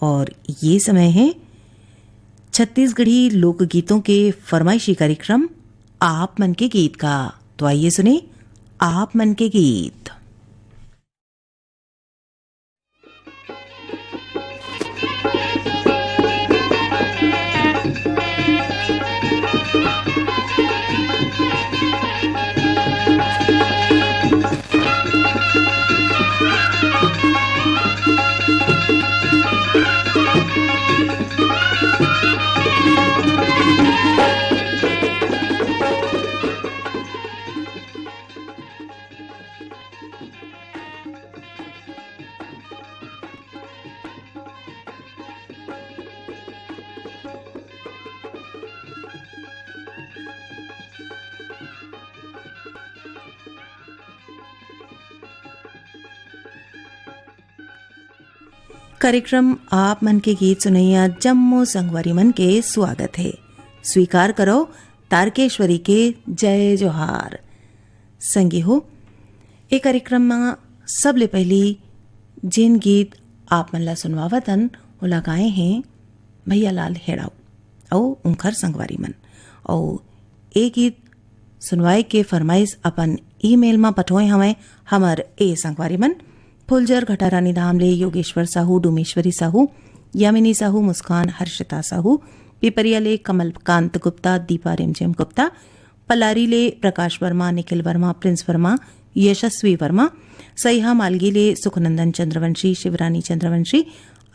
और ये समय है छत्तीसगढ़ी लोकगीतों के फरमाइशी कार्यक्रम आप मन के गीत का। तो आइए सुने आप मन के गीत। कार्यक्रम आप मन के गीत सुनैया जम्मो संगवारी मन के स्वागत है। स्वीकार करो तारकेश्वरी के जय जोहार। संगी हो ए कार्यक्रम में सबले पहली जिन गीत आप मन ला सुनवावतन ओला गाए हैं भैया लाल हेड़ाव और उनखर संगवारी मन। और ए गीत सुनवाए के फरमाइश अपन ईमेल में पठोए हमें हमर ए संगवारी मन फुलजर घटारानी धामले, योगेश्वर साहू, डूमेश्वरी साहू, यामिनी साहू, मुस्कान, हर्षिता साहू, पिपरियाले कमलकांत गुप्ता, दीपा रेमजेम गुप्ता, पलारीले प्रकाश वर्मा, निखिल वर्मा, प्रिंस वर्मा, यशस्वी वर्मा, सईहा मालगीले सुखनंदन चंद्रवंशी, शिवरानी चंद्रवंशी,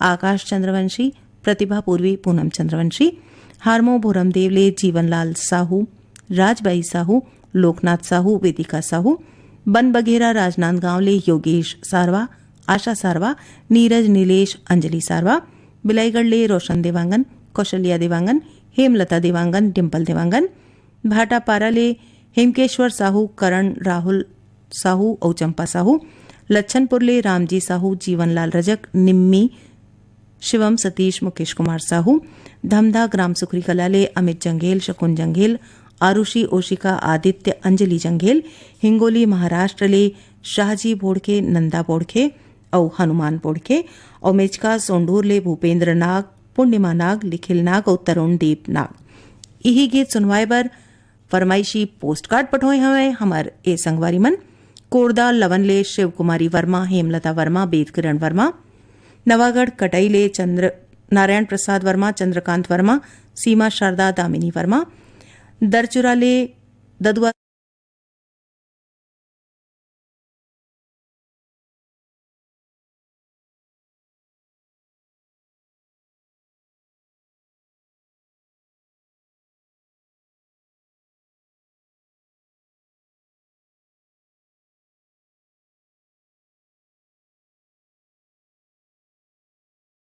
आकाश चंद्रवंशी, प्रतिभा पूर्वी, पूनम चंद्रवंशी, हारमो भोरमदेवले, जीवनलाल साहू, राजबाई साहू, लोकनाथ साहू, वेदिका साहू, बन बघेरा, राजनांदगांवले योगेश सारवा, आशा सारवा, नीरज नीलेश, अंजलि सारवा, बिलाईगढ़ले रोशन देवांगन, कौशल्या देवांगन, हेमलता देवांगन, डिम्पल देवांगन, भाटापाराले हेमकेश्वर साहू, करण राहुल साहू और चंपा साहू, लच्छनपुरले रामजी साहू, जीवनलाल रजक, निम्मी, शिवम सतीश, मुकेश कुमार साहू, धमधा ग्राम सुखरी कलाले अमित जंगेल, शकुन जंगेल, आरुषि ओशिका, आदित्य, अंजलि जंगेल, हिंगोली महाराष्ट्र ले शाहजी बोड़खे, नंदा बोड़खे और हनुमान बोड़खे, और मेचका सोंडूर ले भूपेंद्र नाग, पूर्णिमा नाग, लिखिल नाग और तरुण दीप नाग। यही गीत सुनवाए बर फरमाइशी पोस्ट कार्ड पठोए हमें हमर ए संगवारी मन कोरदा लवन ले शिव कुमारी वर्मा, हेमलता वर्मा, बेदकिरण वर्मा, नवागढ़ कटई ले चंद्र नारायण प्रसाद वर्मा, चंद्रकांत वर्मा, सीमा शारदा, दामिनी वर्मा, दरचुरा ले ददुआ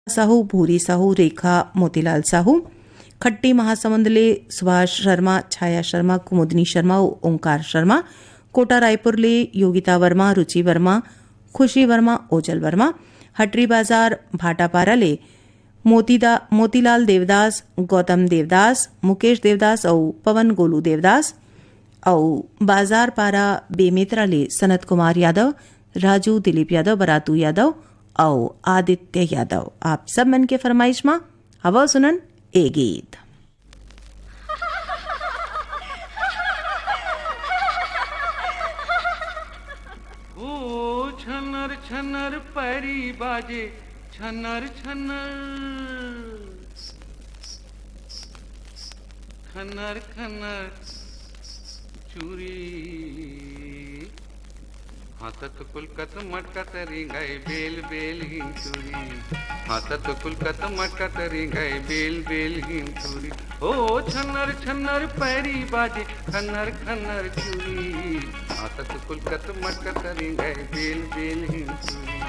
साहू, भूरी साहू, रेखा मोतीलाल साहू, खट्टी महासमुंद ले सुभाष शर्मा, छाया शर्मा, कुमुदनी शर्मा, ओंकार शर्मा, कोटा रायपुर ले योगिता वर्मा, रुचि वर्मा, खुशी वर्मा, ओजल वर्मा, हटरी बाजार भाटापारा ले मोतीलाल देवदास, गौतम देवदास, मुकेश देवदास और पवन गोलू देवदास, और बाजार पारा बेमेतरा ले सनत कुमार यादव, राजू दिलीप यादव, बरातू यादव और आदित्य यादव। आप सब मन के फरमाइश में हवा सुनन ए गीत। ओ छनर छनर पैरी बाजे, छनर छनर खनर खनर चूरी, हाथत कुलकत मटकत रिंगाई बेल बेल हिंचुरी, हाथत कुलकत मटकत रिंगाई बेल बेल हिंचुरी। ओ छन्नर छन्नर पैरी बाजे, खन्नर खन्नर चूरी, हाथत कुलकत मटकत रिंगाई बेल बेल हिंचुरी,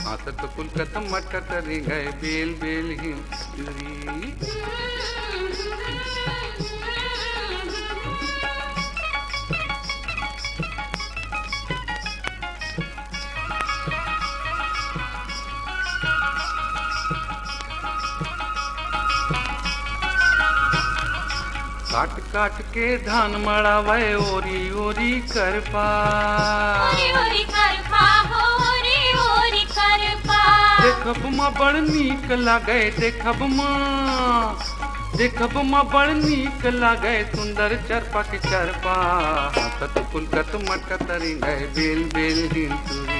हाथत कुलकत मटकत रिंगाई बेल बेल हिंचुरी। काट काट के धान मड़ावे ओरी ओरी कर पा, ओरी ओरी कर पा, ओरी ओरी कर पा। देखब माँ बड़ नीक लागे देखब माँ बड़ नीक लागे सुंदर चरपा के चरपा हंसत फुलकत मटकत रिंगै बेल बेल हिंसुरी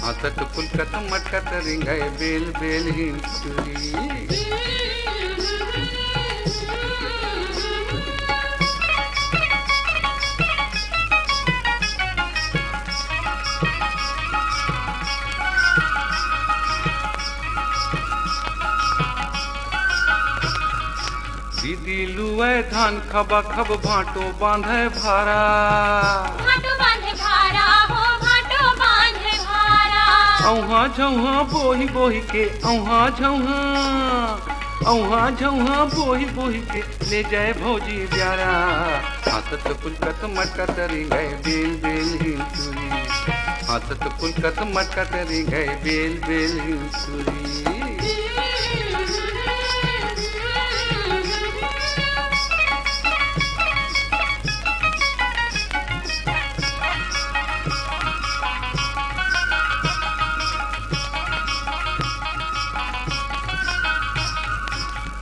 हंसत फुलकत मटकत रिंगै बेल बेल हिंसुरी। दीदी लुए धान खबा खब भाटो बांधे भारा भाटो बांधे भारा हो भाटो बांधे भारा औहा झौहा बोही बोही के औहा झौहा बोही बोही के ले जाए भौजी ब्यारा हंसत फुलकत मटकत रिंगै बेल बेल हिंसुरी हंसत फुलकत मटकत रिंगै बेल बेल हिंसुरी।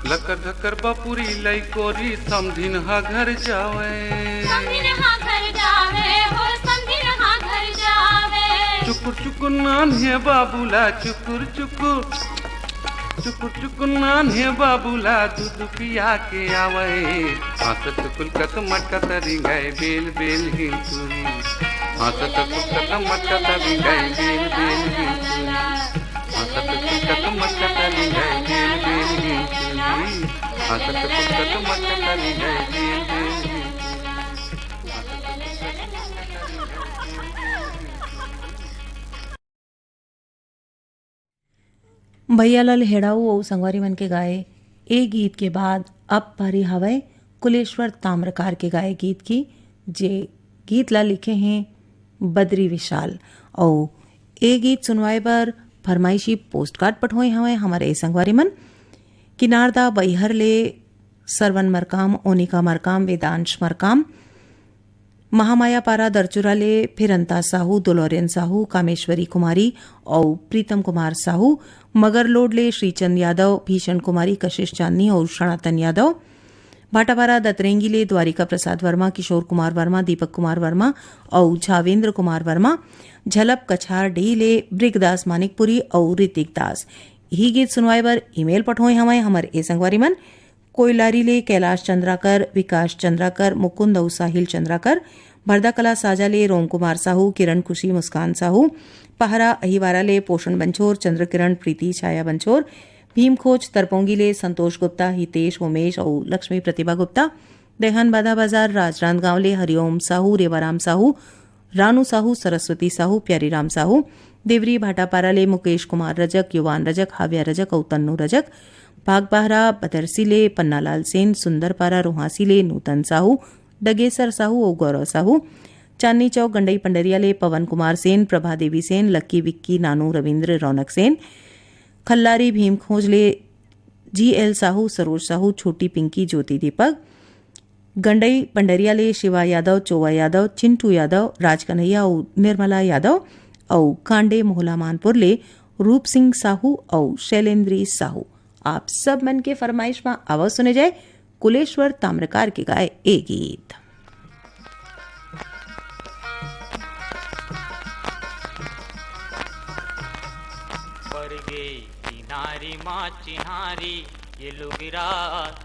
लकर धकर बपुरी लई कोरी समधिन हा घर जावे समधिन हा घर जावे हो समधिन हा घर जावे चुकुर चुकुर नान्हे बाबूला चुकुर चुकुर चुकुर चुकुर नान्हे बाबूला दूध पिया के आवे हंसत फुलकत मटकत रिंगै बेल बेल हिंसुरी हंसत फुलकत मटकत रिंगै बेल बेल हिंसुरी हंसत फुलकत मटकत रिंगै बेल बेल हिंसुरी हंसत फुलकत मटकत रिंगै बेल बेल हिंसुरी। भैयालाल हेड़ाऊ और संगवारी मन के गाए ए गीत के बाद अब पारी हवय कुलेश्वर ताम्रकार के गाए गीत की जे गीत ला लिखे हैं बद्री विशाल और ए गीत सुनवाए पर फरमाइशी पोस्ट कार्ड पठोए हवय हमारे संगवारी मन किनारदा बैहर ले सरवन मरकाम ओनिका मरकाम वेदांश मरकाम महामाया पारा दरचुरा ले फिरंता साहू दुलोरियन साहू कामेश्वरी कुमारी और प्रीतम कुमार साहू मगरलोड ले श्रीचंद यादव भीषण कुमारी कशिश चांदनी और सनातन यादव भाटापारा दतरेंगी ले द्वारिका प्रसाद वर्मा किशोर कुमार वर्मा दीपक कुमार वर्मा और झावेंद्र कुमार वर्मा झलप कछार डी ले ब्रिगदास मानिकपुरी और ऋतिक दास ही गीत सुनवाए बर ईमेल पठोए हमारे हमारे ए संगवारी मन कोयलारी ले कैलाश चंद्राकर विकास चंद्राकर मुकुंद और साहिल चंद्राकर भरदा कला साजा ले रोम कुमार साहू किरण खुशी मुस्कान साहू पहरा अहिवारा ले पोषण बंछोर चंद्र किरण प्रीति छाया बंछोर भीम खोज तरपोंगी ले संतोष गुप्ता हितेश उमेश और लक्ष्मी प्रतिभा गुप्ता देहान बाधा बाजार राजनांदगांव ले हरिओम साहू रेवाराम साहू रानू साहू सरस्वती साहू प्यारीराम साहू देवरी भाटापारा ले मुकेश कुमार रजक युवान रजक हाव्या रजक और तन्नू रजक बागबाहरा बदरसी ले पन्नालाल सेन सुंदरपारा रोहासी ले नूतन साहू डगेसर साहू और गौरव साहू चांदनी चौक गंडई पंडरिया ले पवन कुमार सेन प्रभा देवी सेन लक्की विक्की नानू रविंद्र रौनक सेन खल्लारी भीम खोज ले जीएल साहू सरोज साहू छोटी पिंकी ज्योति दीपक गंडई पंडरिया ले शिवा यादव चोवा यादव चिंटू यादव राजकन्हैया और निर्मला यादव और कांडे मोहला मानपुर ले रूप सिंह साहू और शैलेंद्री साहू आप सब मन के फरमाइश में आवाज सुने जाए कुलेश्वर ताम्रकार के गाए ए गीत। चिन्हारी माँ चिन्हारी ये लुगिरा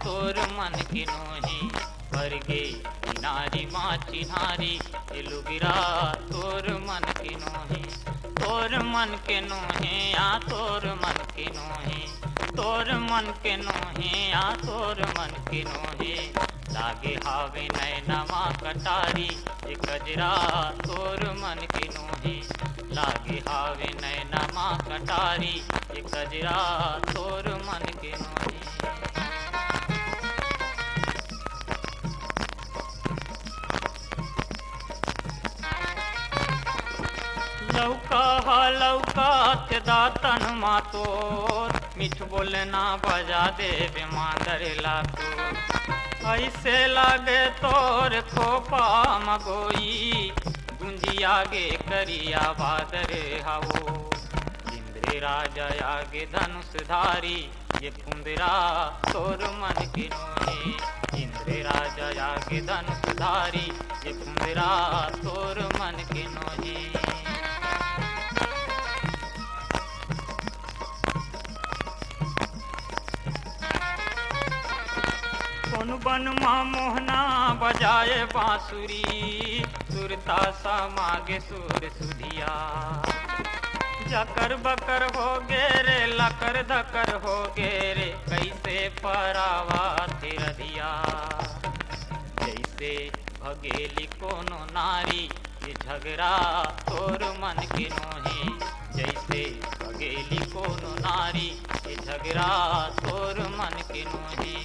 तोर मन के नोही पर गे चिन्हारी माँ चिन्हारी ये लुगिरा तोर मन के नोही तोर मन के नोहे आ तोर मन के नोहे तोर मन के नोहे आ तोर मन के नोहे लागे हावे नैनमा कटारी ये कजरा तोर मन के नोहे लागे हावे नैनमा कटारी ये कजरा तोर मन के नोहे। लौका ते दातन मातोर मिठ बोलना बजा दे बेमांदर लातो ऐसे लागे तोर खोपा मगोई गुंजी आगे करिया बादर हावो इंद्र इंद्र राजा आगे धनुषधारी ये फुंदरा तोर मन के नोहे। इंद्र राजा आगे धनुषधारी ये फुंदरा तोर मन के नोहे। कौन बन माँ मोहना बजाए बांसुरी, सुरता सा मागे सुर सुधिया। जकर बकर हो गे रे लकर धकर हो गे रे, कैसे परावा तेरा दिया। जैसे भगेली कोनो नारी ये झगड़ा तोर मन के नोहे। जैसे भगेली कोनो नारी ये झगड़ा तोर मन के नोहे।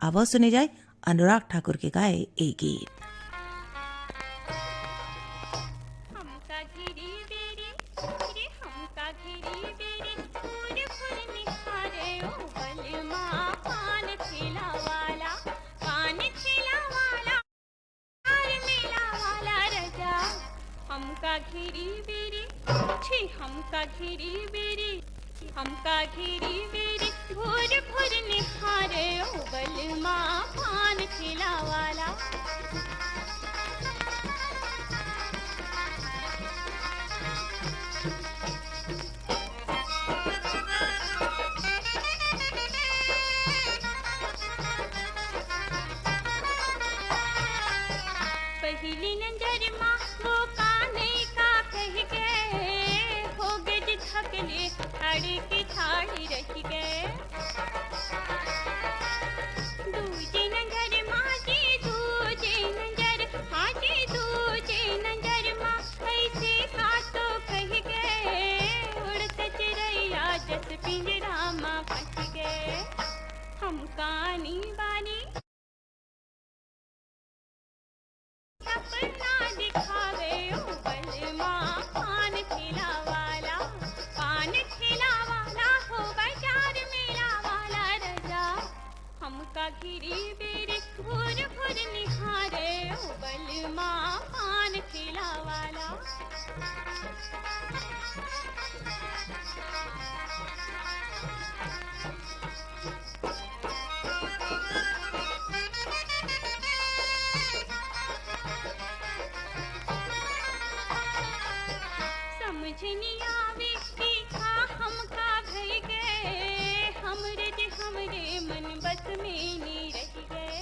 आवाज सुने जाए अनुराग ठाकुर के गाए एक गीत। हमका घिरी बेरी रे हमका घिरी बेरी फूल फूल निहारे ओ बलमा पान ठेला वाला हार मेला वाला रजा हमका घिरी बेरी छी हमका घिरी बेरी भोर भोर निहारे ओ बलमा पान ठेला वाला पहली नजर माँ वो काने का कह गए हो गए थकले थाड़ी की थाड़ी रह गए दूजे नजर माँ जी दूजे नजर हाँ जी दूजे नजर माँ ऐसे का तो कह गए उड़ते चिड़ैया जस पिंजरा माँ फंस गए हम कानी बानी सपना दिखावे ओ बलमा पान ठेला वाला हो बाजार मेला वाला रजा हमका घिरी बेरी भोर भोर निहारे ओ बलमा पान ठेला वाला समझनी आवे कि का हमका भई गए हमरे मन बस में नी रह गए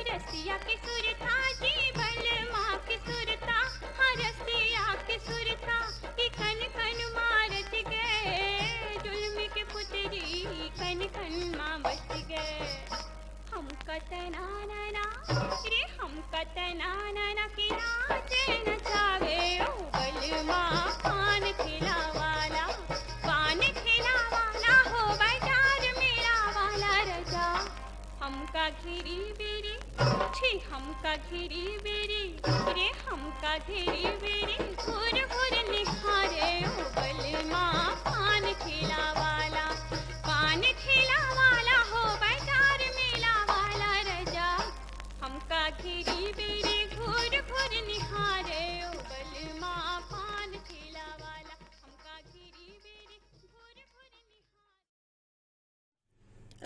रसिया के सुरता जी बलमा के सुरता हाँ रसिया के सुरता कि खन खन मारत गए जुल्म के पुतरी खन खन माँ बच गए हमका तना नाना कि नाचे नचावे ओ बलमा पान ठेला वाला हो बाजार मेला वाला रजा हमका घिरी बेरी छी हमका घिरी बेरी रे हमका घिरी बेरी घूर घूर निहारे ओ बलमा पान ठेला वाला हो बाजार मेला वाला रजा हमका घिरी बेरी घूर घूर निहारे ओ बलमा पान ठेला वाला हमका घिरी बेरी घूर घूर निहारे।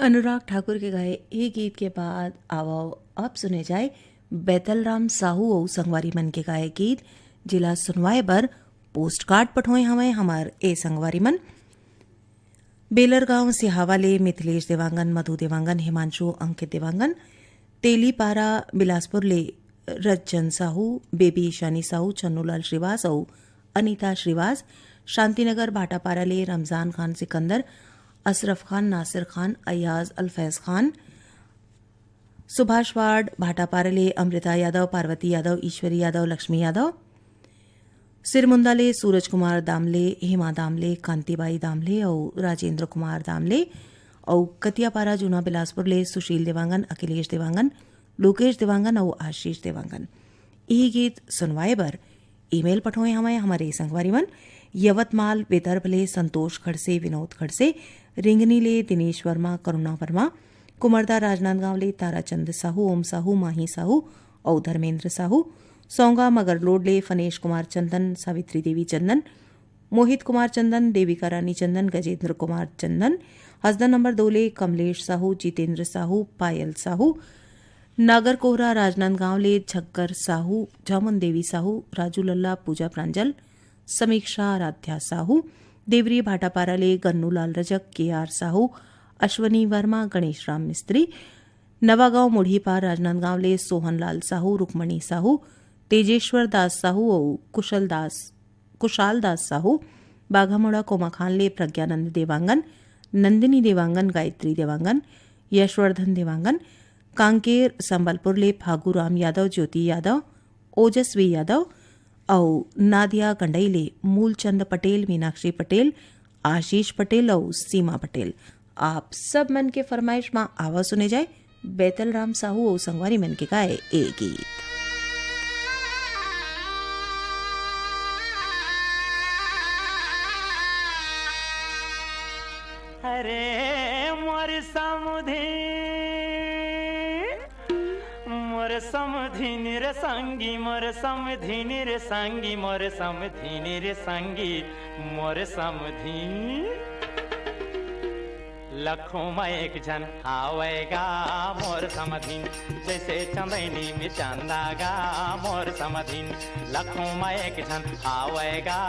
अनुराग ठाकुर के गाए एक गीत के बाद आओ अब सुने जाए बैतलराम साहू और संगवारी मन के गाए गीत जिला सुनवाए बर पोस्ट कार्ड पठोए हमें हमार ए संगवारी मन बेलरगांव सिहावाले मिथिलेश देवांगन मधु देवांगन हिमांशु अंकित देवांगन तेलीपारा बिलासपुर ले रज्जन साहू बेबी ईशानी साहू चन्नूलाल श्रीवास और अनीता श्रीवास शांतिनगर भाटापारा ले रमजान खान सिकंदर अशरफ खान नासिर खान अयाज अल्फैज खान सुभाष वार्ड भाटापारा ले अमृता यादव पार्वती यादव ईश्वरी यादव लक्ष्मी यादव सिरमुंदा ले सूरज कुमार दामले हेमा दामले कांतिबाई दामले और राजेंद्र कुमार दामले और कतियापारा जूना बिलासपुर ले सुशील देवांगन अखिलेश देवांगन लोकेश देवांगन और आशीष देवांगन यही गीत सुनवाए बर ईमेल पठोए हमें हमारे संगवारी मन यवतमाल विदर्भ ले संतोष खड़से विनोद खड़से रिंगनी ले दिनेश वर्मा करुणा वर्मा कुमरदा राजनांदगांव ले ताराचंद साहू ओम साहू माही साहू और धर्मेंद्र साहू सौंगा मगरलोड ले फनेश कुमार चंदन सावित्री देवी चंदन मोहित कुमार चंदन देविका रानी चंदन गजेंद्र कुमार चंदन हसदन नंबर 2 ले कमलेश साहू जितेंद्र साहू पायल साहू नागर कोहरा राजनांदगांव ले झक्कर साहू जामुन देवी साहू राजू लल्ला पूजा प्रांजल समीक्षा आराध्या साहू देवरी भाटापारा ले गन्नूलाल रजक केआर साहू अश्वनी वर्मा गणेश राम मिस्त्री नवागांव मुढ़ीपार राजनांदगांव ले सोहनलाल साहू रुक्मणी साहू तेजेश्वर दास साहू और कुशाल दास साहू बाघामोड़ा कोमाखान ले प्रज्ञानंद देवांगन नंदिनी देवांगन गायत्री देवांगन यशवर्धन देवांगन कांकेर संबलपुर ले फागूराम यादव ज्योति यादव ओजस्वी यादव और नादिया गंडई ले मूलचंद पटेल मीनाक्षी पटेल आशीष पटेल और सीमा पटेल आप सब मन के फरमाइश मां आवा सुने जाए बैतल राम साहू और संगवारी मन के गाए ए गीत। अरे मोर समुधी रे संगी, मोर समधिनी रे संगी, मोर समधिनी रे संगी, मोर समधी लखों में एक जन आवेगा मोर समधिन, जैसे चंदनी में चंदागा मोर समधिन। लखों में एक जन आवेगा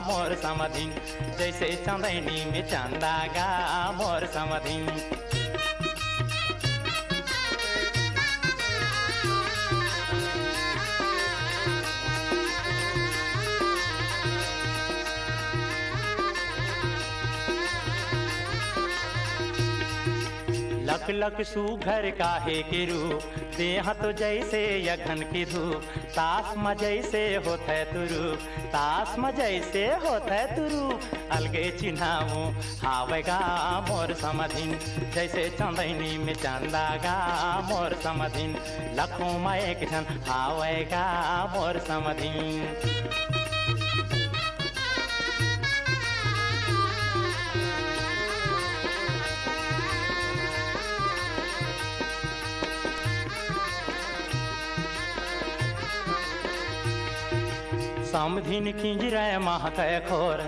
मोर समधिन, जैसे चंदनी में चंदागा मोर समधिन। लख लख सुघर काहे के रूप, देह तो जैसे यखन की धूप। तास में जैसे होते तुरूप, तास में जैसे होते तुरूप। अलगे चिन्हाऊ हावेगा मोर समधिन, जैसे चंदनी में चंदागा मोर समधिन। लखों में एक जन हावेगा मोर समधिन। समधिन खिंजरे महकै खोर,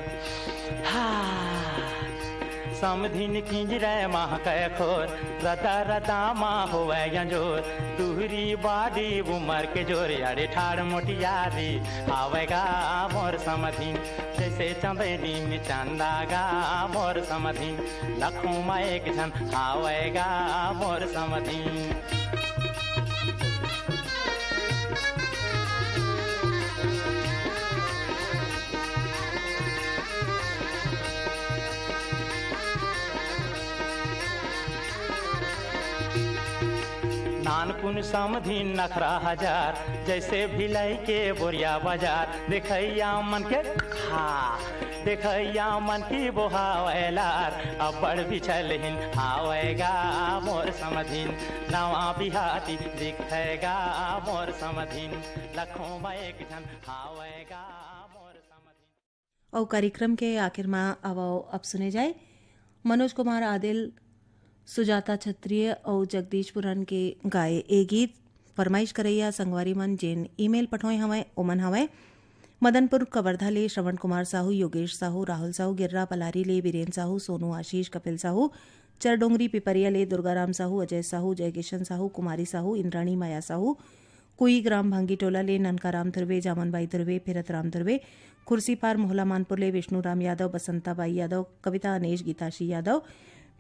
समधिन खिंजरे महकै खोर। रदा रदा माँ होवे यंजोर, तुहरी बाडी उमर के जोर। अरे ठाड़ मोटियारी आवेगा मोर समधिन, जैसे चंदनी में चंदागा मोर समधिन। लखों में एक जन आवेगा मोर समधिन। नानपुन समधिन नखरा हजार, जैसे भिलाई के बोरिया बाजार। देखैया मन के खा, देखैया मन की बोहावेलार। अब बड़ बिछल हिन आवेगा मोर समधिन, नवा बिहाती दिखेगा मोर समधिन। लखों में एक जन आवेगा मोर समधिन। और कार्यक्रम के आखिर में अब सुने जाए मनोज कुमार आदिल, सुजाता क्षत्रिय और जगदीश पुरन के गाए ए गीत। फरमाइश करैया संगवारी मन जेन ईमेल पठोए हवै ओमन हवै मदनपुर कवर्धा ले श्रवण कुमार साहू, योगेश साहू, राहुल साहू, गिर्रा पलारी ले वीरेन साहू, सोनू आशीष, कपिल साहू, चरडोंगरी पिपरिया ले दुर्गाराम साहू, अजय साहू, जयकिशन साहू, कुमारी साहू, इंद्राणी माया साहू, कुई ग्राम भांगी टोला ले ननकाराम ध्रुवे, जामनबाई ध्रुवे, फिरत राम ध्रुवे, खुर्सी पार मोहला मानपुर ले विष्णुराम यादव, बसंताबाई यादव, कविता अनेश, गीताशी यादव,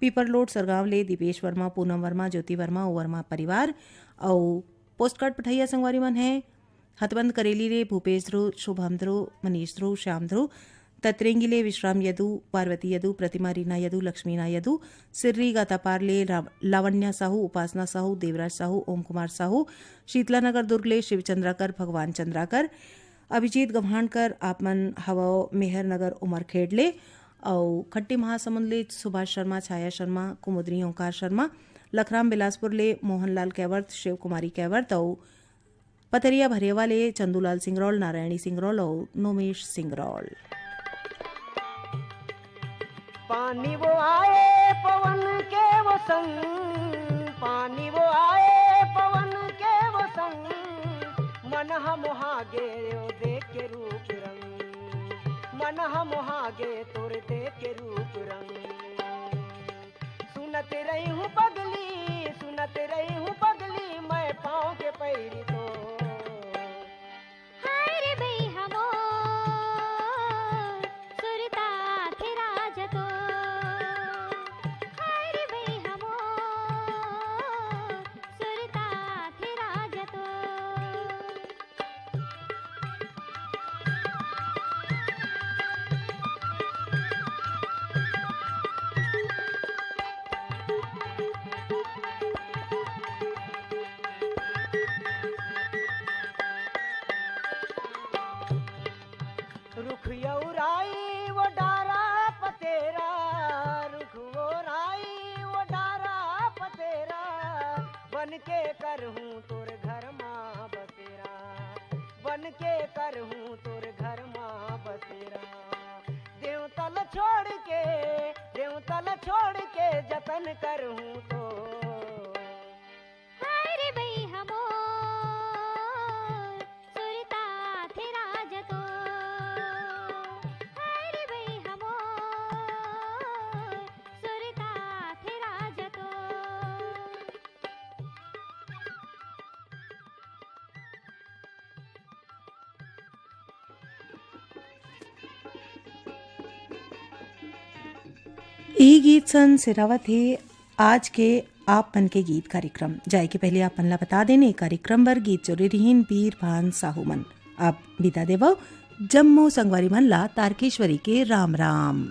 पीपरलोड सरगांव ले दीपेश वर्मा, पूनम वर्मा, ज्योति वर्मा और वर्मा परिवार। और पोस्ट कार्ड पठाइया संगवारी मन है हथबंद करेली ले भूपेश ध्रुव, शुभम ध्रुव, मनीष ध्रुव, श्याम ध्रुव, तत्रेंगी ले विश्राम यदु, पार्वती यदु, प्रतिमा रीना यदु, लक्ष्मीना यदु, सिर्री गातापार ले लावण्या साहू, उपासना साहू, देवराज साहू, ओम कुमार साहू, शीतलानगर दुर्ग ले शिवचंद्राकर, भगवान चंद्राकर, अभिजीत गव्हाणकर, आपमन हवा मेहर नगर उमरखेड़ ले। और खट्टी महासमुंद ले सुभाष शर्मा, छाया शर्मा, कुमुदरी ओंकार शर्मा, लखराम बिलासपुर ले मोहनलाल कैवर्त, शिव कुमारी कैवर्त और पतरिया भरेवा ले चंदूलाल सिंगरौल, नारायणी सिंगरौल और नोमेश सिंगरौल। पानी वो आए पवन के वो संग, पानी वो आए पवन के वो संग। मन हम हागे देख के रूप रंग, मन हम हागे तोर देख के रूप रंग। सुनत रही हूँ पगली, सुनत रही हूँ पगली, मैं पाँव के पैरी तो। हाय रे भई हमो सुरता थे राजतो, हाय रे भई हमो सुरता थे राजतो। रुख यौराई वो डारा पतेरा, रुख वो राई बन के करहूँ तोर घर माँ बसेरा, बन के करहूँ तोर घर माँ बसेरा। देवतल छोड़ के जतन करहूँ तो हाय भई हमो सुरता तेरा जतो, हाय भई हमो सुरता तेरा जतो। ई गीत सन सिरावत है आज के आप मन के गीत कार्यक्रम। जाए के पहले आप मन ला बता देने कार्यक्रम बर गीत जोरे रहीन बीर भान साहू मन। आप बिता देवो जम्मू संगवारी मन ला तारकेश्वरी के राम राम।